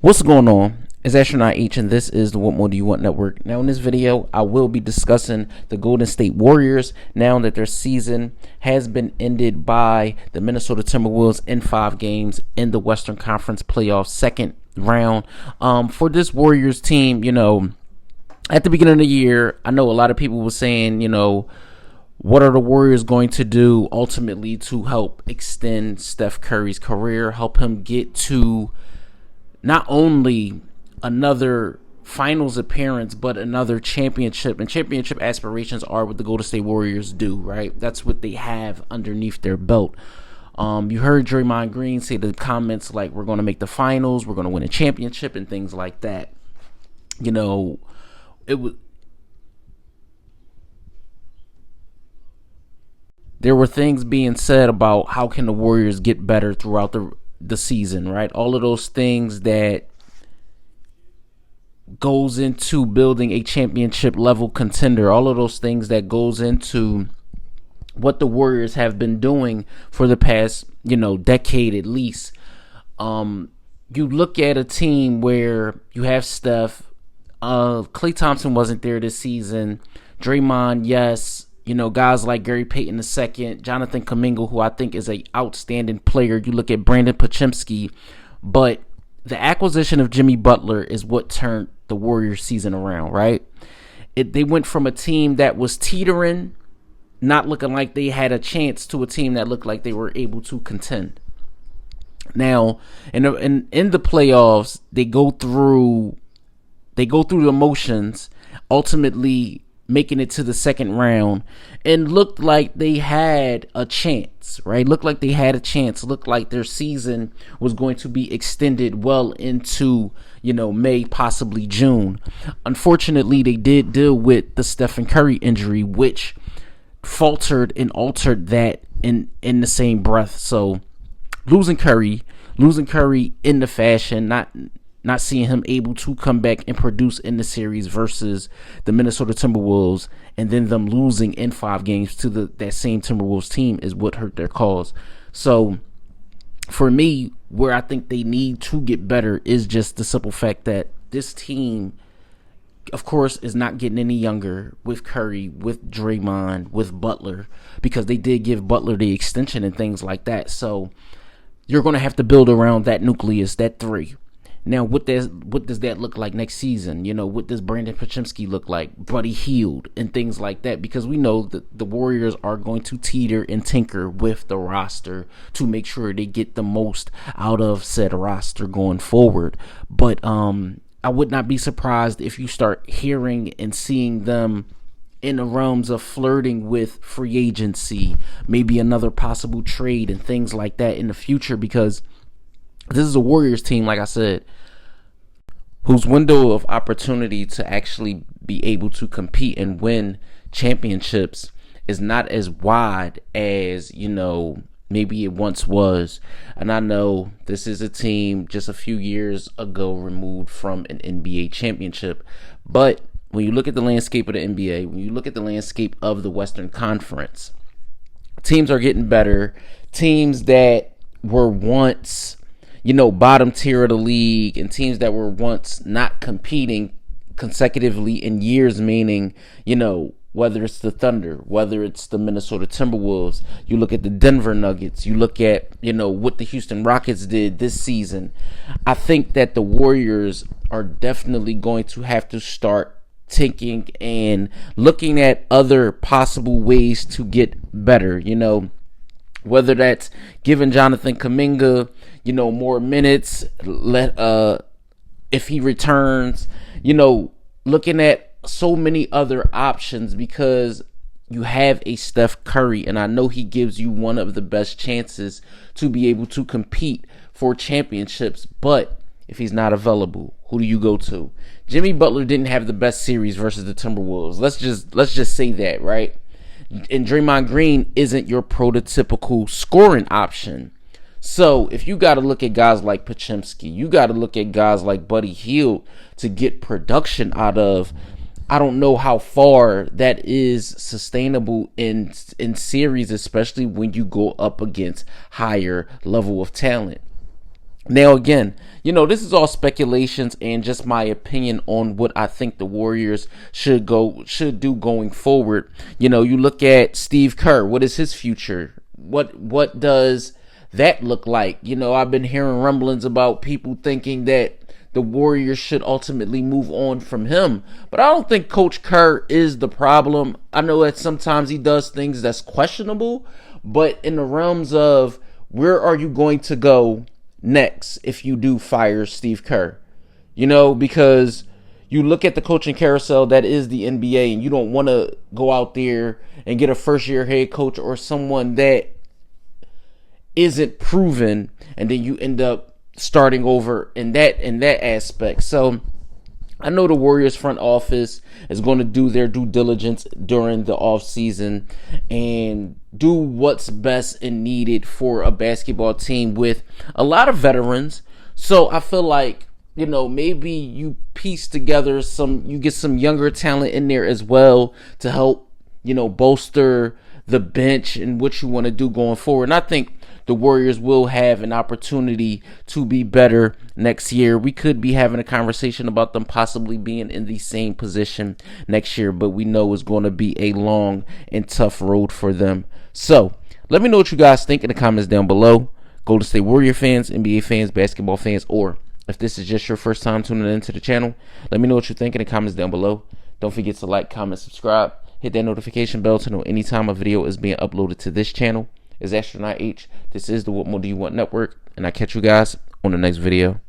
What's going on? It's Astronaut H, and this is the What More Do You Want Network. Now, in this video, I will be discussing the Golden State Warriors now that their season has been ended by the Minnesota Timberwolves in 5 games in the Western Conference playoff second round. For this Warriors team, at the beginning of the year, I know a lot of people were saying, what are the Warriors going to do ultimately to help extend Steph Curry's career, help him get to not only another finals appearance, but another championship. And championship aspirations are what the Golden State Warriors do, right? That's what they have underneath their belt. You heard Draymond Green say the comments like, we're going to make the finals, we're going to win a championship, and things like that. It was. There were things being said about how can the Warriors get better throughout the season, right? All of those things that goes into building a championship level contender, all of those things that goes into what the Warriors have been doing for the past, decade at least. You look at a team where you have Steph, Klay Thompson wasn't there this season, Draymond, yes, guys like Gary Payton II, Jonathan Kuminga, who I think is an outstanding player. You look at Brandon Podziemski, but the acquisition of Jimmy Butler is what turned the Warriors season around, right? They went from a team that was teetering, not looking like they had a chance, to a team that looked like they were able to contend. Now, in the playoffs, they go through the motions, ultimately making it to the second round, and looked like they had a chance, right? Looked like their season was going to be extended well into, May, possibly June. Unfortunately, they did deal with the Stephen Curry injury, which faltered and altered that in the same breath. So losing Curry in the fashion, not seeing him able to come back and produce in the series versus the Minnesota Timberwolves, and then them losing in 5 games to that same Timberwolves team is what hurt their cause. So for me, where I think they need to get better is just the simple fact that this team, of course, is not getting any younger with Curry, with Draymond, with Butler, because they did give Butler the extension and things like that. So you're going to have to build around that nucleus, that 3. Now, what does that look like next season? What does Brandon Podziemski look like? Buddy Hield and things like that, because we know that the Warriors are going to teeter and tinker with the roster to make sure they get the most out of said roster going forward. But I would not be surprised if you start hearing and seeing them in the realms of flirting with free agency, maybe another possible trade and things like that in the future, because this is a Warriors team, like I said, whose window of opportunity to actually be able to compete and win championships is not as wide as, maybe it once was. And I know this is a team just a few years ago removed from an NBA championship. But when you look at the landscape of the NBA, when you look at the landscape of the Western Conference, teams are getting better. Teams that were once bottom tier of the league, and teams that were once not competing consecutively in years, meaning, whether it's the Thunder, whether it's the Minnesota Timberwolves, you look at the Denver Nuggets, you look at, what the Houston Rockets did this season. I think that the Warriors are definitely going to have to start thinking and looking at other possible ways to get better, whether that's giving Jonathan Kuminga, more minutes, if he returns, looking at so many other options, because you have a Steph Curry, and I know he gives you one of the best chances to be able to compete for championships. But if he's not available, who do you go to? Jimmy Butler didn't have the best series versus the Timberwolves. Let's just say that, right? And Draymond Green isn't your prototypical scoring option. So if you got to look at guys like Podziemski, you got to look at guys like Buddy Hield to get production out of, I don't know how far that is sustainable in series, especially when you go up against higher level of talent. Now, again, this is all speculations and just my opinion on what I think the Warriors should do going forward. You look at Steve Kerr. What is his future? What does that look like? I've been hearing rumblings about people thinking that the Warriors should ultimately move on from him. But I don't think Coach Kerr is the problem. I know that sometimes he does things that's questionable, but in the realms of where are you going to go next if you do fire Steve Kerr? Because you look at the coaching carousel that is the NBA, and you don't want to go out there and get a first-year head coach or someone that isn't proven, and then you end up starting over in that aspect. So I know the Warriors front office is going to do their due diligence during the off season and do what's best and needed for a basketball team with a lot of veterans. So I feel like, maybe you piece together you get some younger talent in there as well to help, bolster the bench and what you want to do going forward. And I think the Warriors will have an opportunity to be better next year. We could be having a conversation about them possibly being in the same position next year, but we know it's going to be a long and tough road for them. So let me know what you guys think in the comments down below. Golden State Warrior fans, NBA fans, basketball fans, or if this is just your first time tuning into the channel, let me know what you think in the comments down below. Don't forget to like, comment, subscribe, hit that notification bell to know anytime a video is being uploaded to this channel. Is Astronaut H. This is the What More Do You Want Network, and I catch you guys on the next video.